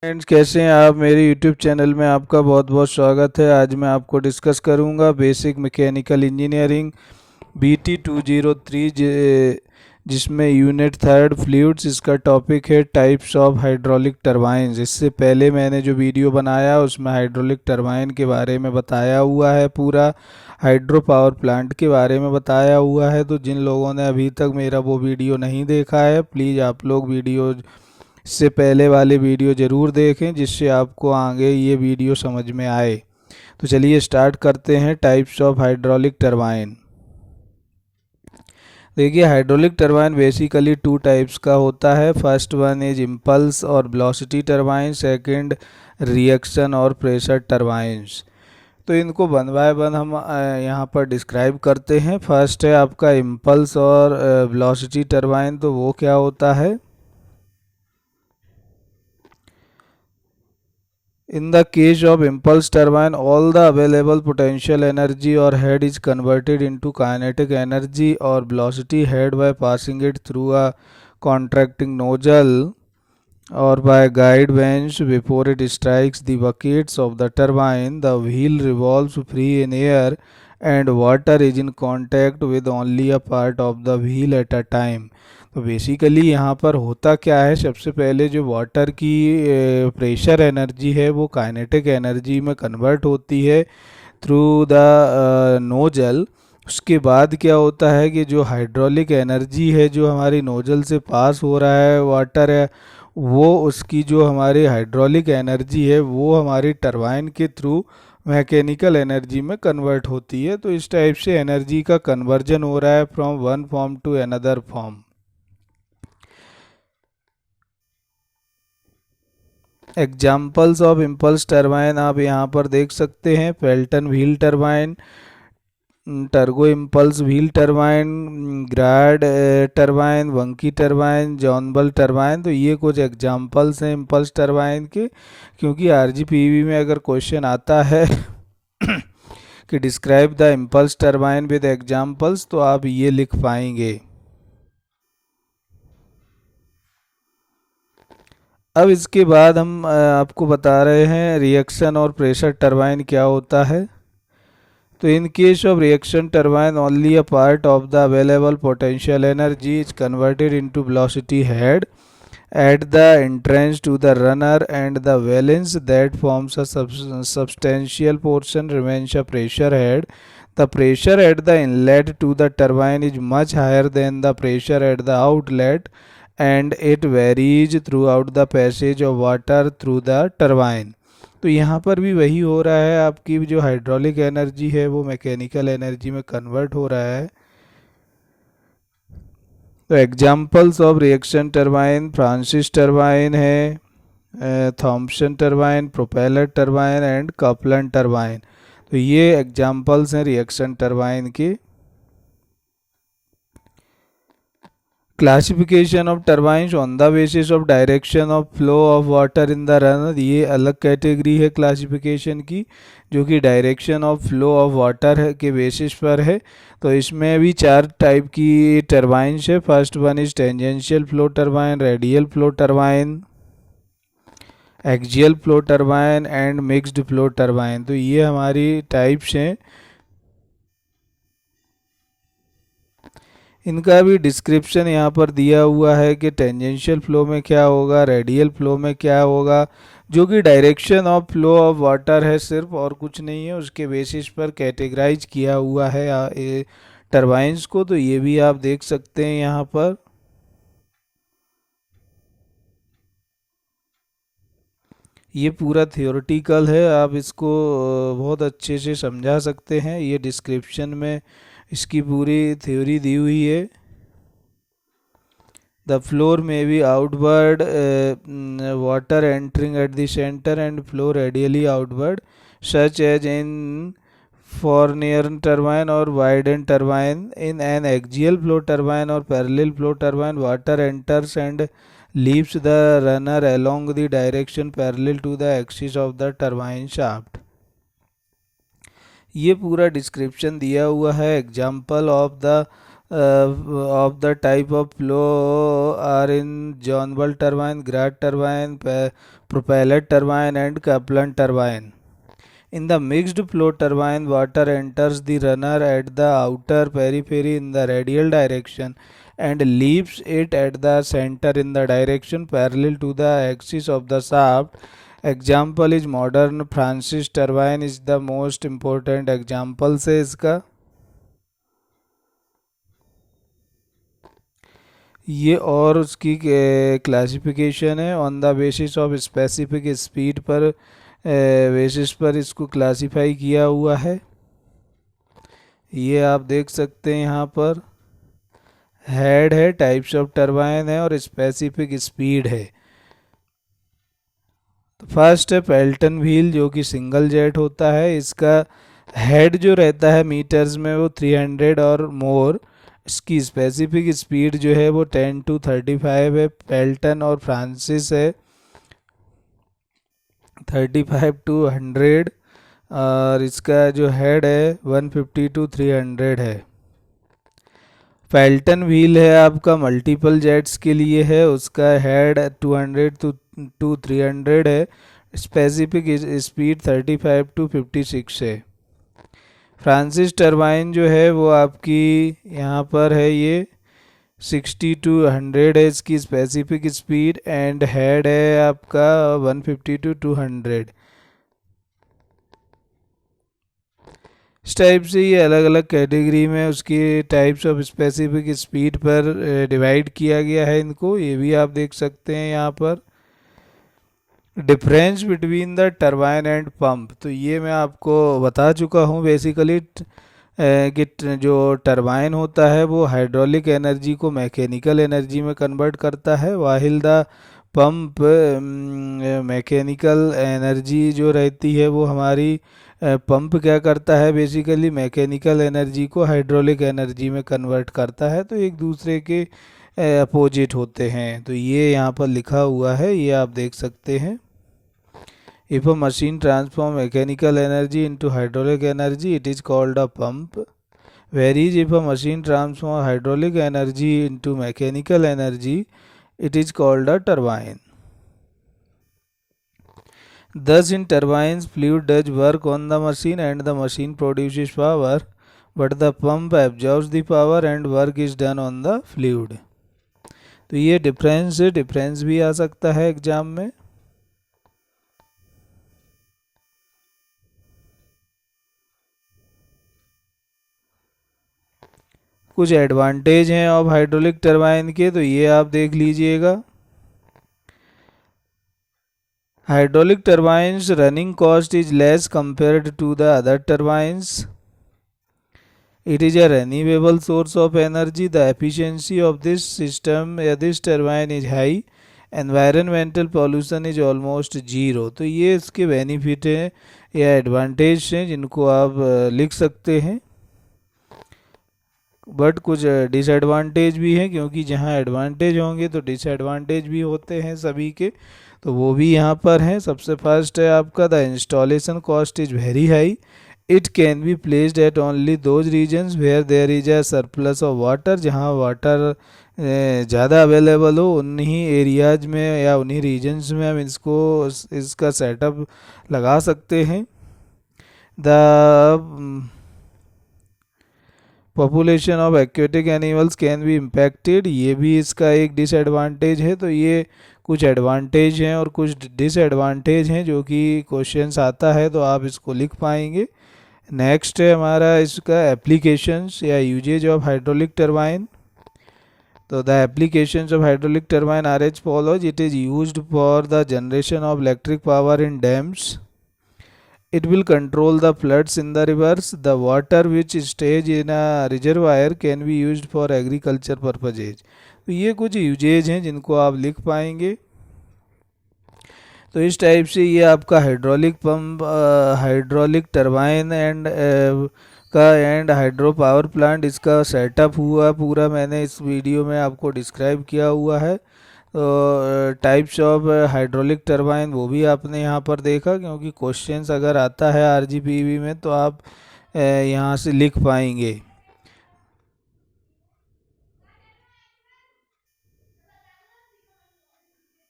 Friends, कैसे हैं आप। मेरे यूट्यूब चैनल में आपका बहुत बहुत स्वागत है। आज मैं आपको डिस्कस करूंगा बेसिक मैकेनिकल इंजीनियरिंग BT 203 जिसमें यूनिट थर्ड फ्लूइड्स। इसका टॉपिक है टाइप्स ऑफ हाइड्रोलिक टरबाइंस। इससे पहले मैंने जो वीडियो बनाया उसमें हाइड्रोलिक टरबाइन के बारे में बताया हुआ है, पूरा हाइड्रो पावर प्लांट के बारे में बताया हुआ है। तो जिन लोगों ने अभी तक मेरा वो वीडियो नहीं देखा है, प्लीज़ आप लोग वीडियो इससे पहले वाले वीडियो ज़रूर देखें, जिससे आपको आगे ये वीडियो समझ में आए। तो चलिए स्टार्ट करते हैं। Types of hydraulic turbine. देखिए, hydraulic turbine basically two types का होता है। फर्स्ट वन इज इम्पल्स और वेलोसिटी टरबाइन, सेकंड रिएक्शन और प्रेशर टरबाइंस। तो इनको वन बाय वन हम यहाँ पर डिस्क्राइब करते हैं। फर्स्ट है आपका इम्पल्स और वेलोसिटी टरबाइन। तो वो क्या होता है? In the case of impulse turbine, all the available potential energy or head is converted into kinetic energy or velocity head by passing it through a contracting nozzle or by guide vanes before it strikes the buckets of the turbine. The wheel revolves free in air and water is in contact with only a part of the wheel at a time. तो basically यहाँ पर होता क्या है, सबसे पहले जो water की प्रेशर एनर्जी है वो काइनेटिक एनर्जी में कन्वर्ट होती है थ्रू द नोजल। उसके बाद क्या होता है कि जो हाइड्रोलिक एनर्जी है जो हमारी नोजल से पास हो रहा है वाटर है, वो उसकी जो हमारी हाइड्रोलिक एनर्जी है वो हमारी टरबाइन के थ्रू मैकेनिकल एनर्जी में कन्वर्ट होती है। तो इस टाइप से एनर्जी का कन्वर्जन हो रहा है from one form to another form. Examples of impulse turbine आप यहाँ पर देख सकते हैं। Pelton wheel turbine, Turgo impulse wheel turbine, Girard turbine, Banki turbine, Jonval turbine. तो ये कुछ एग्जाम्पल्स हैं इम्पल्स टरबाइन के। क्योंकि आरजीपीवी में अगर क्वेश्चन आता है कि describe the impulse turbine with examples, तो आप ये लिख पाएंगे। अब इसके बाद हम आपको बता रहे हैं रिएक्शन और प्रेशर टरबाइन क्या होता है। तो in case of reaction turbine, only a part of the available potential energy is converted into velocity head at the entrance to the runner, and the valence that forms a substantial portion remains a pressure head. The pressure at the inlet to the turbine is much higher than the pressure at the outlet, and it varies throughout the passage of water through the turbine. तो यहाँ पर भी वही हो रहा है, आपकी जो हाइड्रोलिक एनर्जी है वो मैकेनिकल एनर्जी में कन्वर्ट हो रहा है। तो examples of reaction turbine, Francis turbine है, Thompson turbine, propeller turbine and Kaplan turbine. तो ये एग्जाम्पल्स हैं रिएक्शन टरबाइन के। Classification of turbines on the basis of direction of flow of water in the runner. ये अलग category है classification की, जो कि direction of flow of water है के बेसिस पर है। तो इसमें भी चार टाइप की टरबाइंस है। First one is tangential flow turbine, radial flow turbine, axial flow turbine and mixed flow turbine. तो ये हमारी टाइप्स हैं। इनका भी डिस्क्रिप्शन यहाँ पर दिया हुआ है कि टेंजेंशियल फ्लो में क्या होगा, रेडियल फ्लो में क्या होगा, जो कि direction of flow of water है सिर्फ, और कुछ नहीं है। उसके बेसिस पर कैटेगराइज किया हुआ है टरबाइंस को। तो ये भी आप देख सकते हैं यहाँ पर। ये पूरा थियोरेटिकल है, आप इसको बहुत अच्छे से समझा सकते हैं। ये डिस्क्रिप्शन में इसकी पूरी थ्योरी दी हुई है। The floor may be outward, water entering at the center and flow radially outward, such as in Fournier turbine or Widen turbine. In an axial flow turbine or parallel flow turbine, water enters and leaves the runner along the direction parallel to the axis of the turbine shaft. ये पूरा description दिया हुआ है। Example of the of the type of flow are in Joule turbine, Grat turbine, propeller turbine and Kaplan turbine. In the mixed flow turbine, water enters the runner at the outer periphery in the radial direction and leaves it at the center in the direction parallel to the axis of the shaft. Example is modern Francis turbine is the most important example से इसका ये और उसकी classification है on the basis of specific speed पर basis पर इसको classify किया हुआ है। ये आप देख सकते हैं यहाँ पर हेड है, टाइप्स ऑफ टरबाइन है और स्पेसिफिक स्पीड है। तो फर्स्ट है पेल्टन व्हील जो कि सिंगल जेट होता है। इसका हेड जो रहता है मीटर्स में वो 300 और मोर। इसकी स्पेसिफिक स्पीड जो है वो 10 to 35 है। पेल्टन और फ्रांसिस है 35 to 100 और इसका जो हेड है 150 to 300 है। पेल्टन व्हील है आपका मल्टीपल जेट्स के लिए है, उसका हेड 200 to 300 है। स्पेसिफिक स्पीड 35 to 56 है। फ्रांसिस टरबाइन जो है वो आपकी यहाँ पर है ये 60 to 100 है इसकी स्पेसिफिक स्पीड एंड हेड है आपका 150 to 200। इस टाइप से ये अलग अलग कैटेगरी में उसकी टाइप्स ऑफ स्पेसिफिक स्पीड पर डिवाइड किया गया है इनको। ये भी आप देख सकते हैं यहाँ पर। Difference between the turbine and pump, तो ये मैं आपको बता चुका हूँ बेसिकली कि जो टरबाइन होता है वो हाइड्रोलिक एनर्जी को मैकेनिकल एनर्जी में कन्वर्ट करता है, वाहिल द पंप मैकेनिकल एनर्जी जो रहती है वो हमारी पंप क्या करता है बेसिकली मैकेनिकल एनर्जी को हाइड्रोलिक एनर्जी में कन्वर्ट करता है। तो एक दूसरे के अपोजिट होते हैं। तो ये यहाँ पर लिखा हुआ है, ये आप देख सकते हैं। If a machine transform mechanical energy into hydraulic energy, it is called a pump. Whereas if a machine transform hydraulic energy into mechanical energy, it is called a turbine. Thus, in turbines, fluid does work on the machine and the machine produces power, but the pump absorbs the power and work is done on the fluid. तो ये difference है, difference भी आ सकता है exam में। कुछ advantage हैं of hydraulic turbine के, तो ये आप देख लीजिएगा। Hydraulic turbines running cost is less compared to the other turbines. It is a renewable source of energy. The efficiency of this system या this turbine is high. Environmental pollution is almost zero. तो ये इसके benefit हैं या advantage हैं जिनको आप लिख सकते हैं। बट कुछ डिसएडवांटेज भी हैं, क्योंकि जहाँ एडवांटेज होंगे तो डिसएडवांटेज भी होते हैं सभी के, तो वो भी यहाँ पर हैं। सबसे फर्स्ट है आपका the installation cost is very high. It can be placed at only those regions where there is a surplus of water. जहाँ वाटर ज़्यादा अवेलेबल हो उन्हीं एरियाज में या उन्हीं रीजन्स में हम इसका सेटअप लगा सकते हैं। The population of aquatic animals can be impacted, ये भी इसका एक डिसएडवांटेज है। तो ये कुछ एडवांटेज हैं और कुछ डिसएडवांटेज हैं जो कि क्वेश्चंस आता है तो आप इसको लिख पाएंगे। नेक्स्ट है हमारा इसका एप्लीकेशंस या यूजेज ऑफ हाइड्रोलिक टरबाइन। तो the applications of hydraulic turbine are as follows. It is used for the generation of electric power in dams. It will control the floods in the rivers. The water which stays in a reservoir can be used for agriculture purposes. तो ये कुछ usage हैं जिनको आप लिख पाएंगे। तो इस टाइप से ये आपका hydraulic pump, hydraulic turbine and hydro power plant इसका सेटअप हुआ पूरा, मैंने इस वीडियो में आपको डिस्क्राइब किया हुआ है। तो टाइप्स ऑफ हाइड्रोलिक टरबाइन वो भी आपने यहाँ पर देखा, क्योंकि क्वेश्चंस अगर आता है आरजीपीवी में तो आप यहाँ से लिख पाएंगे।